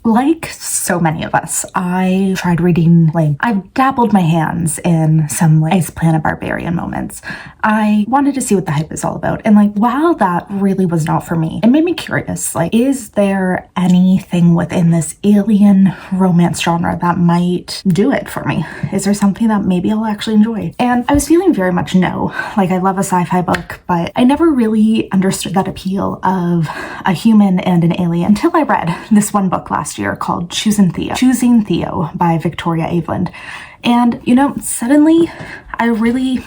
like so many of us, I tried reading, I've dabbled my hands in some Ice Planet Barbarian moments. I wanted to see what the hype is all about. And while that really was not for me, it made me curious, is there anything within this alien romance genre that might do it for me? Is there something that maybe I'll actually enjoy? And I was feeling very much no. I love a sci-fi book, but I never really understood that appeal of a human and an alien until I read this one book last year called Choosing Theo by Victoria Aveland. And, suddenly I really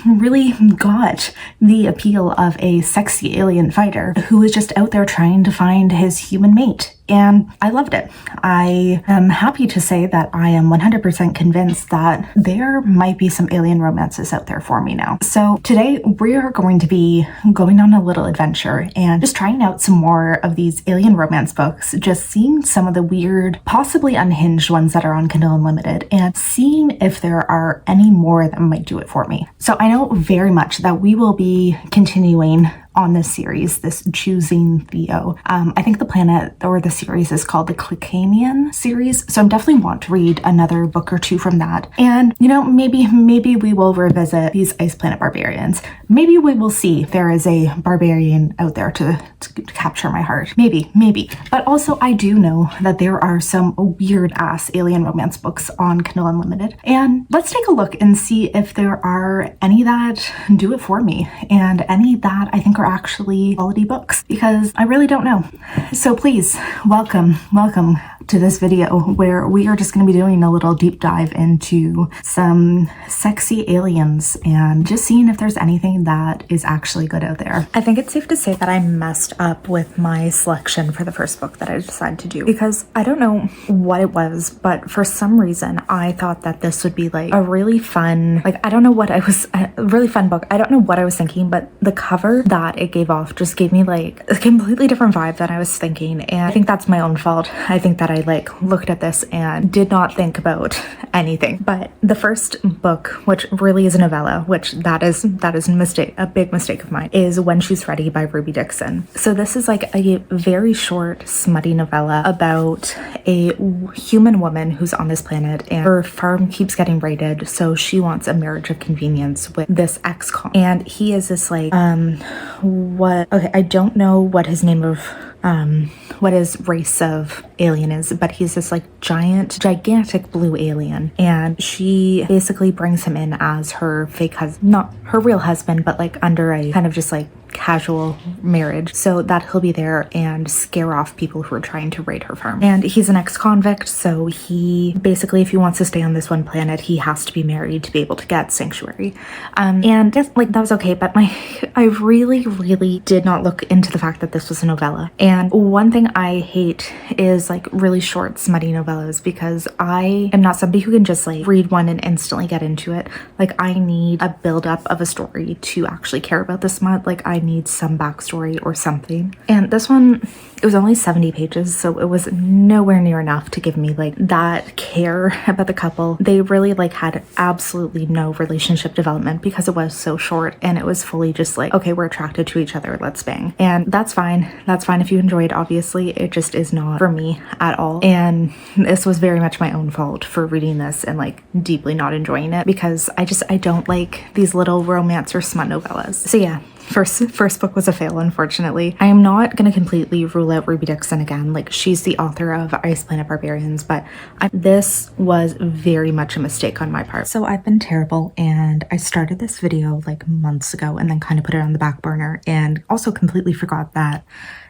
got the appeal of a sexy alien fighter who is just out there trying to find his human mate. And I loved it. I am happy to say that I am 100% convinced that there might be some alien romances out there for me now. So today we are going to be going on a little adventure and just trying out some more of these alien romance books, just seeing some of the weird, possibly unhinged ones that are on Kindle Unlimited and seeing if there are any more that might do it for me. So I know very much that we will be continuing on this series, this Choosing Theo. I think the planet or the series is called the Clickanian series. So I definitely want to read another book or two from that. And, maybe we will revisit these Ice Planet Barbarians. Maybe we will see if there is a barbarian out there to capture my heart. Maybe. But also I do know that there are some weird ass alien romance books on Kindle Unlimited. And let's take a look and see if there are any that do it for me and any that I think are actually quality books, because I really don't know. So please, welcome to this video where we are just going to be doing a little deep dive into some sexy aliens and just seeing if there's anything that is actually good out there. I think it's safe to say that I messed up with my selection for the first book that I decided to do, because I don't know what it was, but for some reason I thought that this would be a really fun, a really fun book. I don't know what I was thinking, but the cover that it gave off just gave me a completely different vibe than I was thinking, and I think that's my own fault. I think that I looked at this and did not think about anything. But the first book, which really is a novella, which that is a big mistake of mine, is When She's Ready by Ruby Dixon. So this is a very short, smutty novella about a human woman who's on this planet, and her farm keeps getting raided, so she wants a marriage of convenience with this ex-con. And he is this I don't know what his name of what his race of alien is, but he's this gigantic blue alien, and she basically brings him in as her fake husband, not her real husband, but under a kind of just casual marriage, so that he'll be there and scare off people who are trying to raid her farm. And he's an ex-convict, so he basically, if he wants to stay on this one planet, he has to be married to be able to get sanctuary. And that was okay, but I really did not look into the fact that this was a novella. And one thing I hate is really short, smutty novellas, because I am not somebody who can just read one and instantly get into it. I need a build-up of a story to actually care about the smut. I need some backstory or something. And this one, it was only 70 pages, so it was nowhere near enough to give me that care about the couple. They really had absolutely no relationship development because it was so short, and it was fully just okay, we're attracted to each other, let's bang. And that's fine if you enjoy it. Obviously, it just is not for me at all. And this was very much my own fault for reading this and deeply not enjoying it, because I don't like these little romance or smut novellas. So yeah, First book was a fail, unfortunately. I am not going to completely rule out Ruby Dixon again. She's the author of Ice Planet Barbarians, but this was very much a mistake on my part. So I've been terrible, and I started this video months ago and then kind of put it on the back burner, and also completely forgot that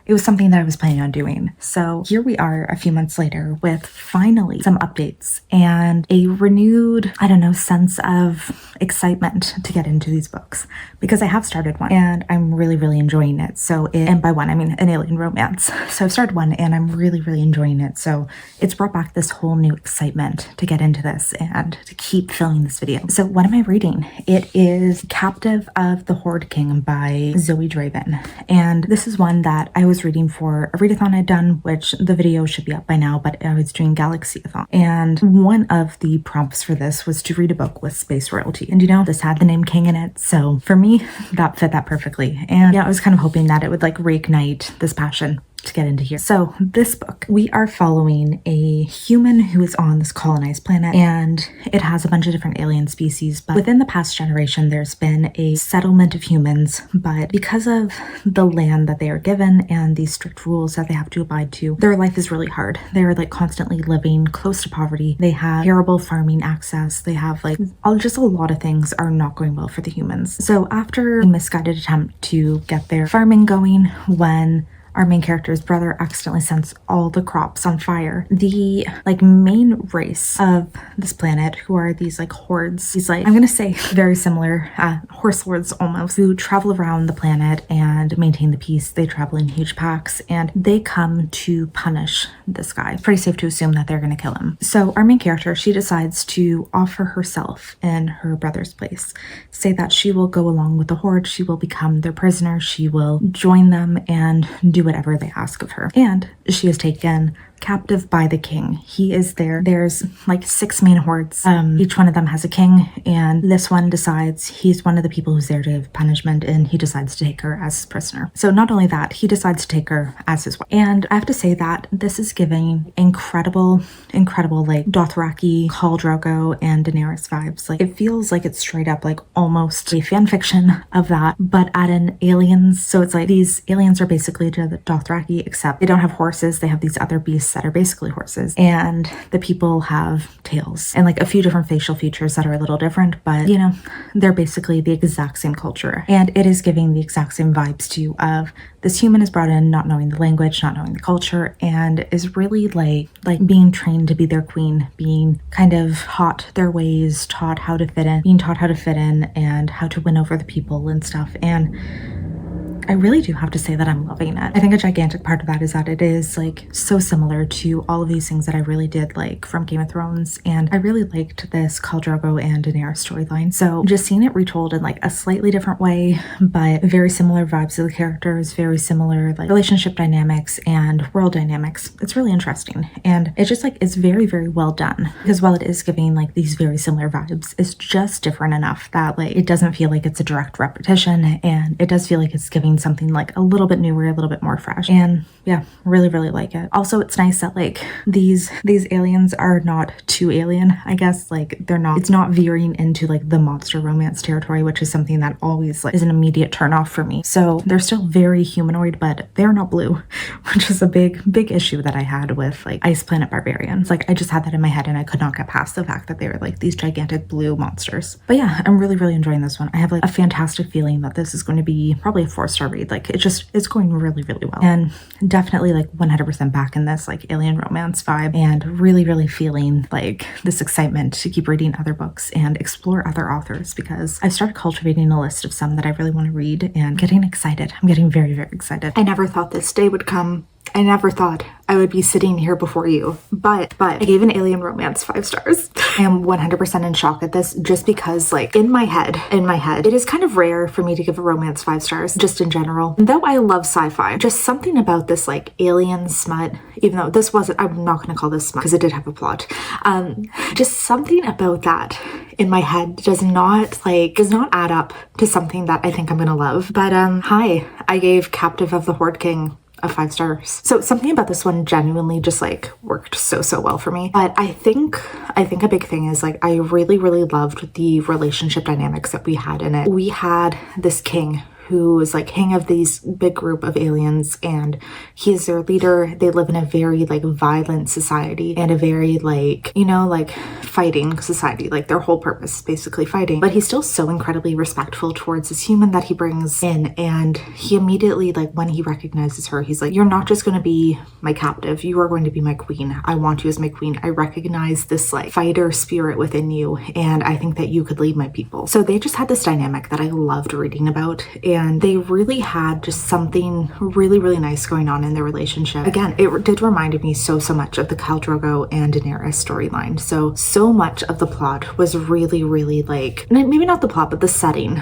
it was something that I was planning on doing. So here we are a few months later with finally some updates and a renewed, sense of excitement to get into these books, because I have started one and I'm really enjoying it. And by one, I mean an alien romance. So I've started one and I'm really enjoying it. So it's brought back this whole new excitement to get into this and to keep filming this video. So what am I reading? It is Captive of the Horde King by Zoe Draven. And this is one that I was reading for a readathon I'd done, which the video should be up by now, but I was doing Galaxy-a-thon. And one of the prompts for this was to read a book with space royalty. And this had the name King in it. So for me, that fit that perfectly. And yeah, I was kind of hoping that it would reignite this passion to get into here. So this book, we are following a human who is on this colonized planet, and it has a bunch of different alien species, but within the past generation, there's been a settlement of humans, but because of the land that they are given and these strict rules that they have to abide to, their life is really hard. They're like constantly living close to poverty. They have terrible farming access. They have like just a lot of things are not going well for the humans. So after a misguided attempt to get their farming going, when our main character's brother accidentally sets all the crops on fire, the like main race of this planet, who are these like hordes, these like, I'm gonna say very similar horse lords almost, who travel around the planet and maintain the peace. They travel in huge packs and they come to punish this guy. It's pretty safe to assume that they're gonna kill him. So our main character, she decides to offer herself in her brother's place, say that she will go along with the horde, she will become their prisoner, she will join them and do whatever they ask of her. And she is taken captive by the king. He is there. There's like 6 main hordes. Each one of them has a king, and this one decides he's one of the people who's there to give punishment, and he decides to take her as his prisoner. So not only that, he decides to take her as his wife. And I have to say that this is giving incredible like Dothraki, Khal Drogo, and Daenerys vibes. Like it feels like it's straight up like almost a fan fiction of that, but add in aliens. So it's like these aliens are basically the Dothraki, except they don't have horses. They have these other beasts that are basically horses, and the people have tails and like a few different facial features that are a little different, but you know, they're basically the exact same culture, and it is giving the exact same vibes too of this human is brought in not knowing the language, not knowing the culture, and is really like being trained to be their queen, being kind of taught their ways, taught how to fit in, being taught how to fit in and how to win over the people and stuff. And I really do have to say that I'm loving it. I think a gigantic part of that is that it is like so similar to all of these things that I really did like from Game of Thrones, and I really liked this Khal Drogo and Daenerys storyline. So just seeing it retold in like a slightly different way, but very similar vibes of the characters, very similar like relationship dynamics and world dynamics. It's really interesting, and it just like it's very, very well done, because while it is giving like these very similar vibes, it's just different enough that like it doesn't feel like it's a direct repetition, and it does feel like it's giving something like a little bit newer, a little bit more fresh. And yeah, really, really like it. Also, it's nice that like these aliens are not too alien, I guess. Like it's not veering into like the monster romance territory, which is something that always like is an immediate turn off for me. So they're still very humanoid, but they're not blue, which is a big issue that I had with like Ice Planet Barbarians. Like I just had that in my head and I could not get past the fact that they were like these gigantic blue monsters. But yeah, I'm really, really enjoying this one. I have like a fantastic feeling that this is going to be probably a 4-star read. Like it's going really, really well, and definitely like 100% back in this like alien romance vibe, and really, really feeling like this excitement to keep reading other books and explore other authors, because I've started cultivating a list of some that I really want to read and getting excited. I'm getting very, very excited. I never thought this day would come. I never thought I would be sitting here before you, but I gave an alien romance 5 stars. I am 100% in shock at this, just because like in my head, it is kind of rare for me to give a romance 5 stars just in general. And though I love sci-fi, just something about this like alien smut, even though this wasn't, I'm not going to call this smut because it did have a plot. Just something about that in my head does not add up to something that I think I'm going to love. But hi, I gave Captive of the Horde King of 5 stars. So something about this one genuinely just like worked so well for me. But I think a big thing is like I really, really loved the relationship dynamics that we had in it. We had this king who is like king of these big group of aliens, and he is their leader. They live in a very like violent society and a very like, you know, like fighting society. Like their whole purpose is basically fighting, but he's still so incredibly respectful towards this human that he brings in. And he immediately, like when he recognizes her, he's like, you're not just going to be my captive, you are going to be my queen. I want you as my queen. I recognize this like fighter spirit within you, and I think that you could lead my people. So they just had this dynamic that I loved reading about, and they really had just something really, really nice going on in their relationship. Again, it did remind me so much of the Khal Drogo and Daenerys storyline. So much of the plot was really, really like, maybe not the plot, but the setting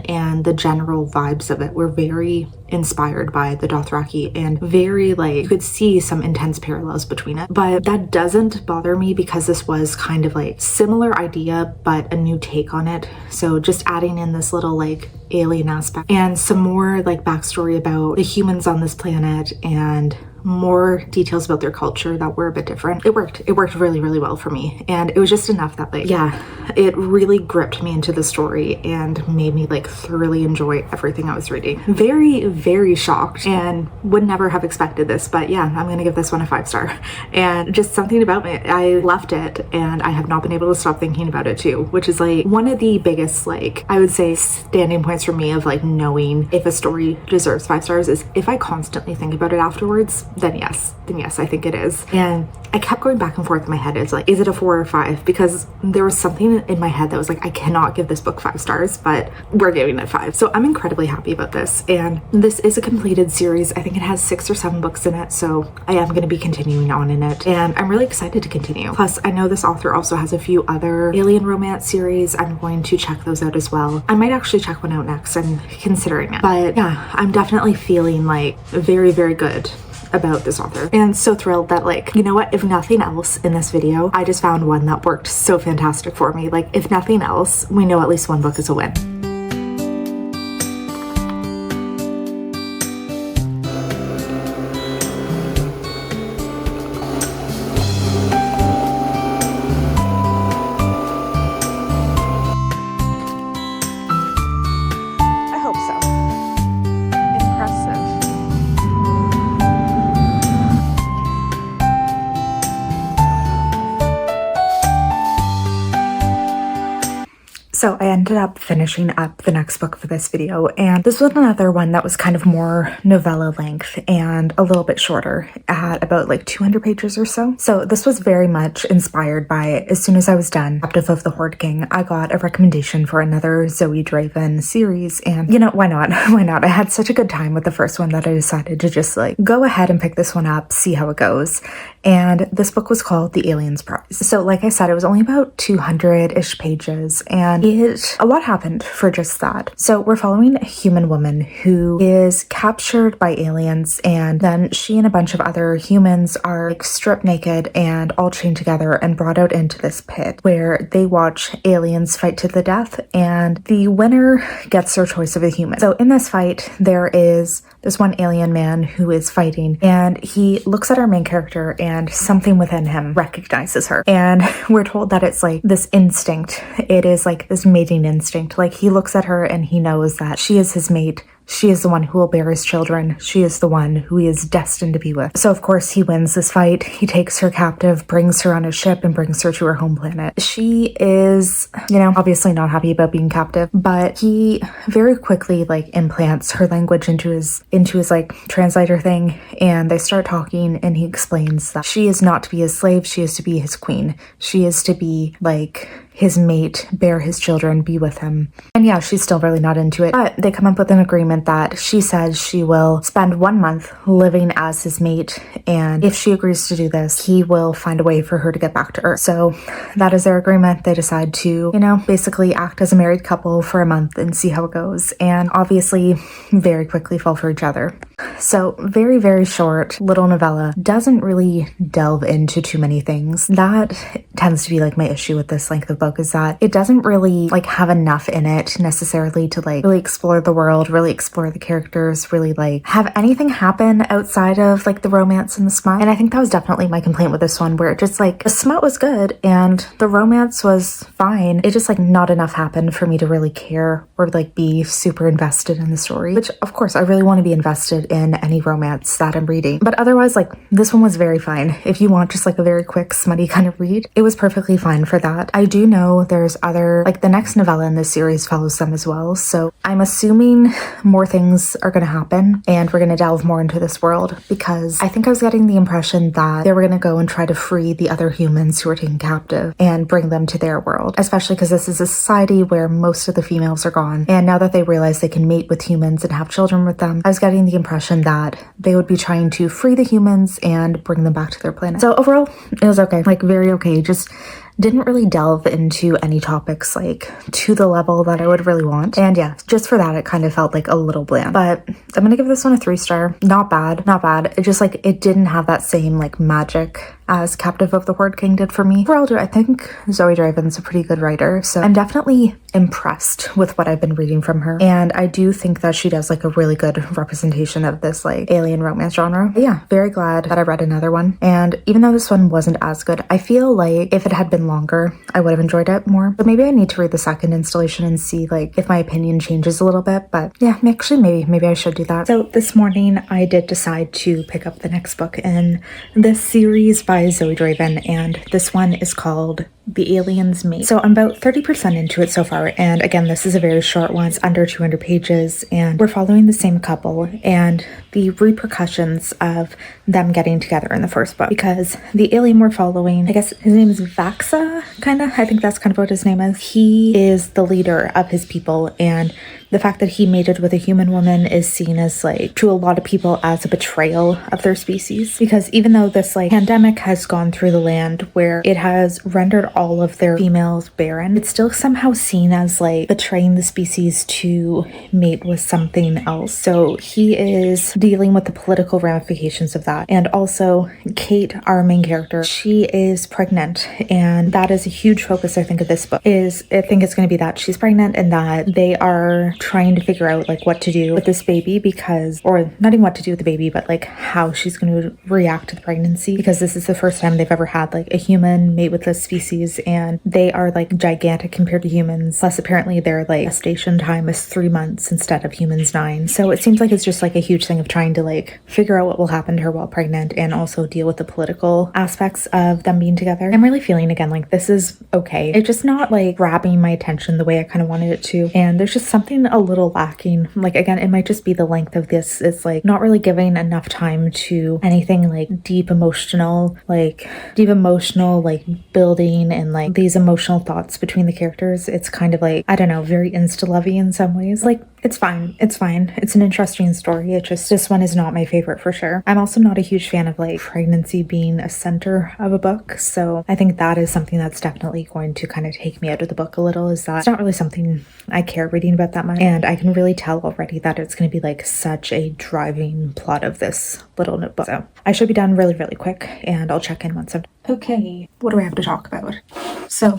and the general vibes of it were very inspired by the Dothraki, and very like, you could see some intense parallels between it. But that doesn't bother me, because this was kind of like similar idea but a new take on it. So just adding in this little like alien aspect and some more like backstory about the humans on this planet and more details about their culture that were a bit different. It worked really, really well for me. And it was just enough that like, yeah, it really gripped me into the story and made me like thoroughly enjoy everything I was reading. Very, very shocked and would never have expected this, but yeah, I'm gonna give this one a 5-star. And just something about me, I loved it and I have not been able to stop thinking about it too, which is like one of the biggest, like, I would say standing points for me of like knowing if a story deserves 5 stars is if I constantly think about it afterwards, then yes, I think it is. And I kept going back and forth in my head. It's like, is it a 4 or 5? Because there was something in my head that was like, I cannot give this book 5 stars, but we're giving it 5. So I'm incredibly happy about this. And this is a completed series. I think it has 6 or 7 books in it. So I am going to be continuing on in it. And I'm really excited to continue. Plus, I know this author also has a few other alien romance series. I'm going to check those out as well. I might actually check one out next. I'm considering it. But yeah, I'm definitely feeling like very, very good about this author and so thrilled that, like, you know what, if nothing else in this video, I just found one that worked so fantastic for me. Like, if nothing else, we know at least one book is a win. I hope so. Impressive. So I ended up finishing up the next book for this video, and this was another one that was kind of more novella length and a little bit shorter at about like 200 pages or so. So this was very much inspired by, as soon as I was done Captive of the Horde King, I got a recommendation for another Zoe Draven series, and you know, why not? Why not? I had such a good time with the first one that I decided to just like go ahead and pick this one up, see how it goes. And this book was called The Alien's Prize. So like I said, it was only about 200-ish pages, and a lot happened for just that. So we're following a human woman who is captured by aliens, and then she and a bunch of other humans are like stripped naked and all chained together and brought out into this pit where they watch aliens fight to the death, and the winner gets their choice of a human. So in this fight, there is this one alien man who is fighting, and he looks at our main character and something within him recognizes her. And we're told that it's like this instinct. It is like this mating instinct. Like, he looks at her and he knows that she is his mate. She is the one who will bear his children. She is the one who he is destined to be with. So of course he wins this fight. He takes her captive, brings her on a ship, and brings her to her home planet. She is, you know, obviously not happy about being captive, but he very quickly like implants her language into his like translator thing, and they start talking, and he explains that she is not to be his slave, she is to be his queen. She is to be like his mate, bear his children, be with him. And yeah, she's still really not into it, but they come up with an agreement that she says she will spend 1 month living as his mate, and if she agrees to do this, he will find a way for her to get back to Earth. So that is their agreement. They decide to, you know, basically act as a married couple for a month and see how it goes, and obviously very quickly fall for each other. So very, very short little novella, doesn't really delve into too many things. That tends to be like my issue with this length of book, is that it doesn't really like have enough in it necessarily to like really explore the world, really explore the characters, really like have anything happen outside of like the romance and the smut. And I think that was definitely my complaint with this one, where it just like the smut was good and the romance was fine. It just like not enough happened for me to really care or like be super invested in the story, which of course I really want to be invested in any romance that I'm reading. But otherwise, like, this one was very fine. If you want just like a very quick smutty kind of read, it was perfectly fine for that. I do know there's other, like the next novella in this series follows them as well, so I'm assuming more things are going to happen and we're going to delve more into this world, because I think I was getting the impression that they were going to go and try to free the other humans who were taken captive and bring them to their world, especially because this is a society where most of the females are gone, and now that they realize they can mate with humans and have children with them, I was getting the impression that they would be trying to free the humans and bring them back to their planet. So overall, it was okay, like very okay. Just didn't really delve into any topics like to the level that I would really want. And yeah, just for that, it kind of felt like a little bland. But I'm gonna give this one a 3-star. Not bad, not bad. It just like, it didn't have that same like magic as Captive of the Horde King did for me. Overall, I think Zoe Draven's a pretty good writer, so I'm definitely impressed with what I've been reading from her. And I do think that she does like a really good representation of this like alien romance genre. But yeah, very glad that I read another one. And even though this one wasn't as good, I feel like if it had been longer, I would have enjoyed it more. But maybe I need to read the second installation and see like if my opinion changes a little bit. But yeah, actually maybe I should do that. So this morning I did decide to pick up the next book in this series by Zoe Draven, and this one is called The Alien's Mate. So I'm about 30% into it so far, and again, this is a very short one. It's under 200 pages, and we're following the same couple and the repercussions of them getting together in the first book, because the alien we're following, I guess his name is Vaxa, I think that's kind of what his name is. He is the leader of his people, and the fact that he mated with a human woman is seen as like, to a lot of people, as a betrayal of their species. Because even though this like pandemic has gone through the land where it has rendered all of their females barren, it's still somehow seen as like betraying the species to mate with something else. So he is dealing with the political ramifications of that. And also Kate, our main character, she is pregnant, and that is a huge focus I think of this book. I think it's going to be that she's pregnant and that they are trying to figure out like what to do with this baby, because, or not even what to do with the baby, but like how she's going to react to the pregnancy, because this is the first time they've ever had like a human mate with this species, and they are like gigantic compared to humans. Plus apparently their like gestation time is 3 months instead of humans 9. So it seems like it's just like a huge thing of trying to like figure out what will happen to her while pregnant, and also deal with the political aspects of them being together. I'm really feeling again like this is okay. It's just not like grabbing my attention the way I kind of wanted it to, and there's just something a little lacking. Like again, it might just be the length of this. It's like not really giving enough time to anything like deep emotional building and like these emotional thoughts between the characters. It's kind of like, I don't know, very insta-lovey in some ways. Like it's fine. It's an interesting story. It just, this one is not my favorite for sure. I'm also not a huge fan of like pregnancy being a center of a book. So I think that is something that's definitely going to kind of take me out of the book a little, is that it's not really something I care reading about that much. And I can really tell already that it's going to be like such a driving plot of this little notebook. So I should be done really, really quick, and I'll check in once I'm done. Okay, what do I have to talk about? So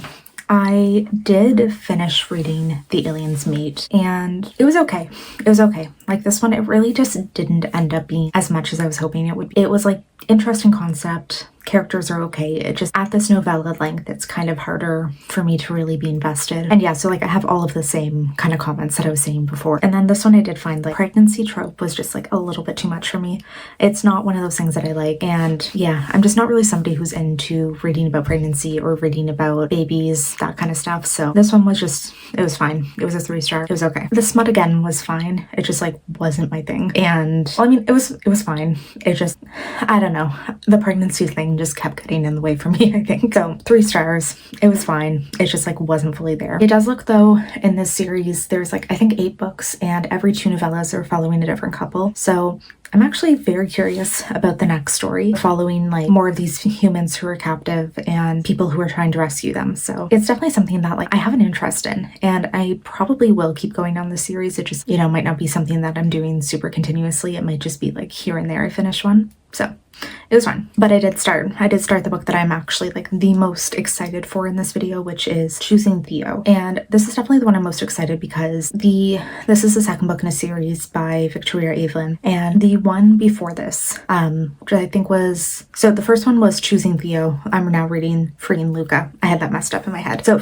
I did finish reading The Alien's Mate, and it was okay. It was okay. Like this one, it really just didn't end up being as much as I was hoping it would be. It was like interesting concept. Characters are okay. It just, at this novella length, it's kind of harder for me to really be invested. And yeah, so like I have all of the same kind of comments that I was saying before. And then this one I did find like pregnancy trope was just like a little bit too much for me. It's not one of those things that I like. And yeah, I'm just not really somebody who's into reading about pregnancy or reading about babies, that kind of stuff. So this one was just, it was fine. It was a 3-star. It was okay. The smut again was fine. It just like wasn't my thing. And well, I mean, it was fine. It just, I don't know. The pregnancy thing just kept getting in the way for me, I think. So 3 stars. It was fine. It just like wasn't fully there. It does look though, in this series, there's like, I think 8 books, and every 2 novellas are following a different couple. So I'm actually very curious about the next story, following like more of these humans who are captive and people who are trying to rescue them. So it's definitely something that like I have an interest in, and I probably will keep going down the series. It just, you know, might not be something that I'm doing super continuously. It might just be like here and there I finish one. So it was fun. But I did start the book that I'm actually like the most excited for in this video, which is Choosing Theo. And this is definitely the one I'm most excited because this is the second book in a series by Victoria Avellin. And the one before this, which I think was, so the first one was Choosing Theo. I'm now reading Freeing Luca. I had that messed up in my head. So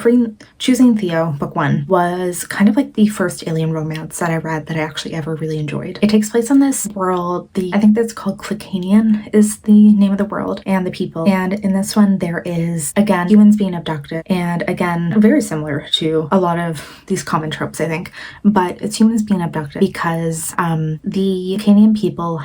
Choosing Theo, book 1, was kind of like the first alien romance that I read that I actually ever really enjoyed. It takes place on this world, I think that's called Clickanian is the name of the world, and the people. And in this one, there is, again, humans being abducted. And again, very similar to a lot of these common tropes, I think. But it's humans being abducted because the Canadian people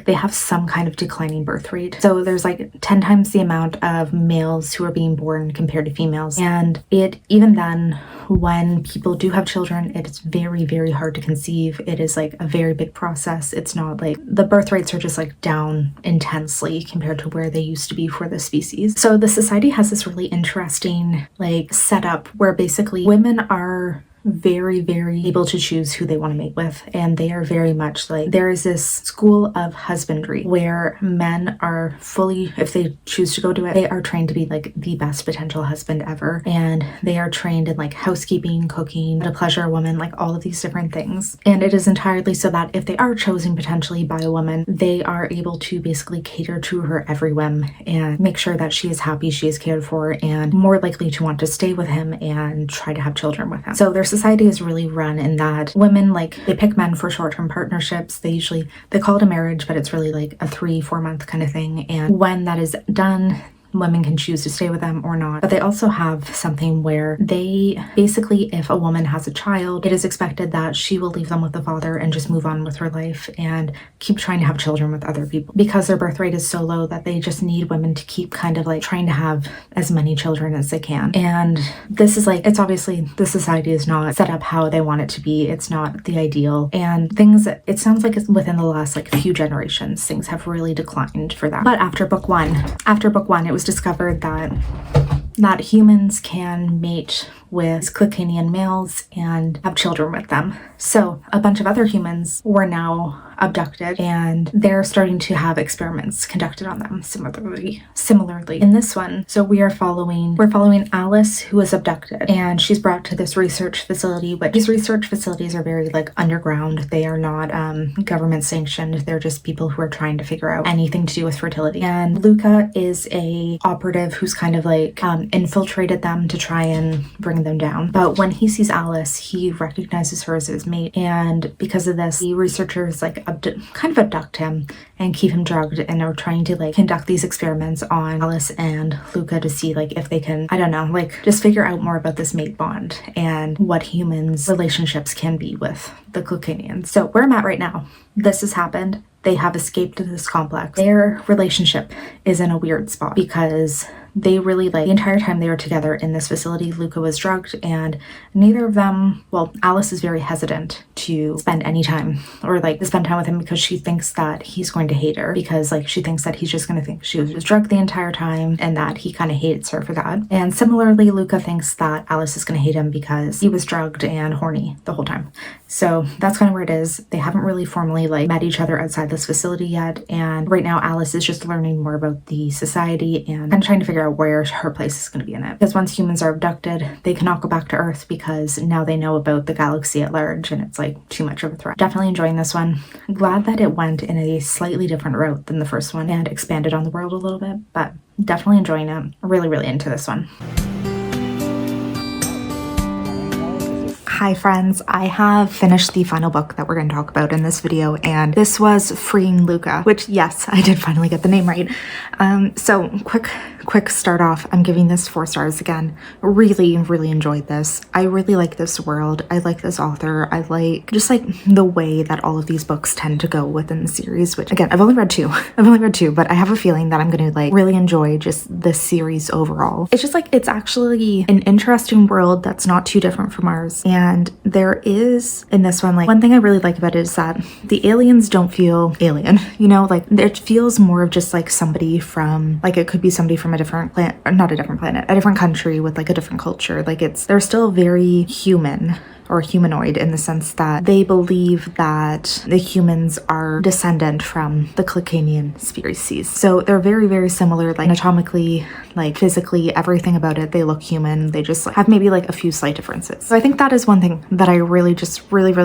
they have some kind of declining birth rate. So there's like 10 times the amount of males who are being born compared to females. And even then, when people do have children, it's very, very hard to conceive. It is like a very big process. It's not like the birth rates are just like down intensely compared to where they used to be for the species. So the society has this really interesting like setup where basically women are very, very able to choose who they want to mate with. And they are very much like, there is this school of husbandry where men are fully, if they choose to go to it, they are trained to be like the best potential husband ever. And they are trained in like housekeeping, cooking, to pleasure a woman, like all of these different things. And it is entirely so that if they are chosen potentially by a woman, they are able to basically cater to her every whim and make sure that she is happy, she is cared for, and more likely to want to stay with him and try to have children with him. So their society is really run in that women, like, they pick men for short-term partnerships. They call it a marriage, but it's really like a 3-4 month kind of thing. And when that is done, women can choose to stay with them or not. But they also have something where they basically, if a woman has a child, it is expected that she will leave them with the father and just move on with her life and keep trying to have children with other people, because their birth rate is so low that they just need women to keep kind of like trying to have as many children as they can. And this is like, it's obviously, the society is not set up how they want it to be. It's not the ideal, and things, it sounds like it's within the last like few generations, things have really declined for that. But after book one, it was discovered that humans can mate with Clickanian males and have children with them. So a bunch of other humans were now abducted, and they're starting to have experiments conducted on them similarly. In this one, so we're following Alice, who was abducted, and she's brought to this research facility, but these research facilities are very like underground. They are not government sanctioned. They're just people who are trying to figure out anything to do with fertility. And Luca is a operative who's kind of like infiltrated them to try and bring them down. But when he sees Alice, he recognizes her as his mate, and because of this, the researchers like kind of abduct him and keep him drugged, and are trying to like conduct these experiments on Alice and Luca to see like if they can, I don't know, like just figure out more about this mate bond and what humans' relationships can be with the Clickanians. So where I'm at right now, this has happened. They have escaped this complex. Their relationship is in a weird spot because they really, like, the entire time they were together in this facility, Luca was drugged, and neither of them, well, Alice is very hesitant to spend any time or like to spend time with him because she thinks that he's going to hate her, because like she thinks that he's just going to think she was just drugged the entire time and that he kind of hates her for that. And similarly, Luca thinks that Alice is going to hate him because he was drugged and horny the whole time. So that's kind of where it is. They haven't really formally like met each other outside this facility yet, and right now Alice is just learning more about the society and kind of trying to figure out where her place is going to be in it. Because once humans are abducted, they cannot go back to Earth because now they know about the galaxy at large, and it's like too much of a threat. Definitely enjoying this one. Glad that it went in a slightly different route than the first one and expanded on the world a little bit, but definitely enjoying it. Really, really into this one. Hi friends, I have finished the final book that we're going to talk about in this video, and this was Freeing Luca, which, yes, I did finally get the name right. So quick start off, I'm giving this 4 stars again. Really enjoyed this. I really like this world. I like this author. I like just like the way that all of these books tend to go within the series, which again, I've only read two, but I have a feeling that I'm going to like really enjoy just this series overall. It's just like, it's actually an interesting world that's not too different from ours. And there is, in this one, like, one thing I really like about it is that the aliens don't feel alien, you know, like it feels more of just like somebody from, like, it could be somebody from a different planet, not a different planet, a different country with like a different culture. Like they're still very human or humanoid in the sense that they believe that the humans are descendant from the Clickanian species. So they're very similar, like anatomically, like physically, everything about it. They look human. They just have maybe like a few slight differences. So I think that is one thing that I really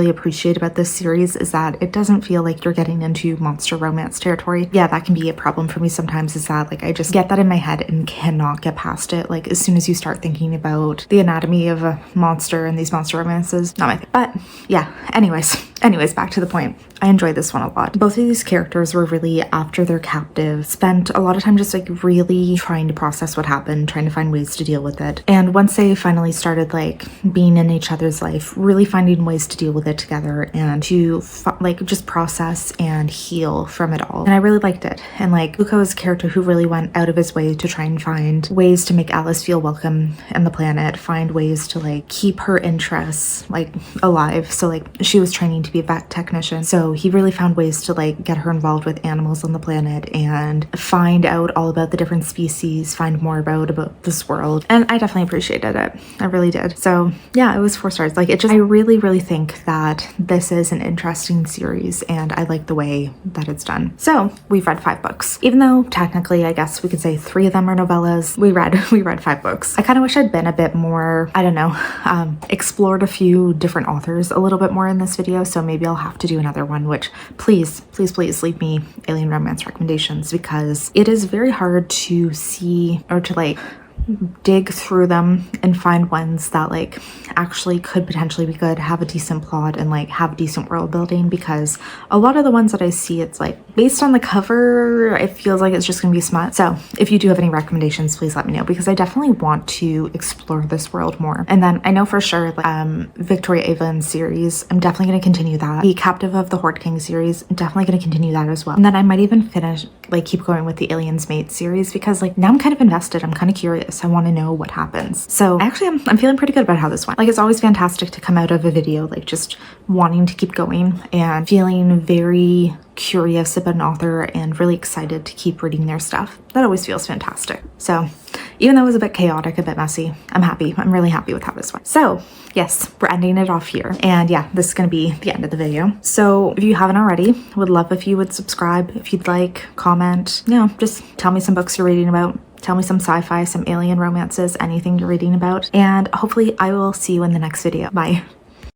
appreciate about this series, is that it doesn't feel like you're getting into monster romance territory. Yeah, that can be a problem for me sometimes, is that like I just get that in my head and cannot get past it. Like as soon as you start thinking about the anatomy of a monster and these monster romances, not my thing. But yeah, anyways, back to the point. I enjoyed this one a lot. Both of these characters were really, after they're captive, spent a lot of time just like really trying to process what happened, trying to find ways to deal with it. And once they finally started like being in each other's life, really finding ways to deal with it together and to like just process and heal from it all. And I really liked it. And like Luca was a character who really went out of his way to try and find ways to make Alice feel welcome in the planet, find ways to like keep her interests like alive. So like she was training to be a vet technician. So he really found ways to like get her involved with animals on the planet and find out all about the different species, find more about this world. And I definitely appreciated it. I really did. So yeah, it was 4 stars. Like, it just, I really, really think that this is an interesting series and I like the way that it's done. So we've read 5 books. Even though technically I guess we could say 3 of them are novellas, we read 5 books. I kind of wish I'd been a bit more, I don't know, explored a few different authors a little bit more in this video. So maybe I'll have to do another one, which please leave me alien romance recommendations, because it is very hard to see or to like dig through them and find ones that like actually could potentially be good, have a decent plot, and like have decent world building, because a lot of the ones that I see, it's like based on the cover, it feels like it's just gonna be smut. So if you do have any recommendations, please let me know, because I definitely want to explore this world more. And then I know for sure like Victoria Avon series, I'm definitely going to continue that. The Captive of the Horde King series, I'm definitely going to continue that as well. And then I might even finish, like keep going with the Aliens Mate series, because like now I'm kind of invested, I'm kind of curious, I want to know what happens. So actually I'm feeling pretty good about how this went. Like, it's always fantastic to come out of a video like just wanting to keep going and feeling very curious about an author and really excited to keep reading their stuff. That always feels fantastic. So even though it was a bit chaotic, a bit messy, I'm happy. I'm really happy with how this went. So yes, we're ending it off here. And yeah, this is going to be the end of the video. So if you haven't already, would love if you would subscribe, if you'd like, comment, you know, just tell me some books you're reading about. Tell me some sci-fi, some alien romances, anything you're reading about. And hopefully I will see you in the next video. Bye.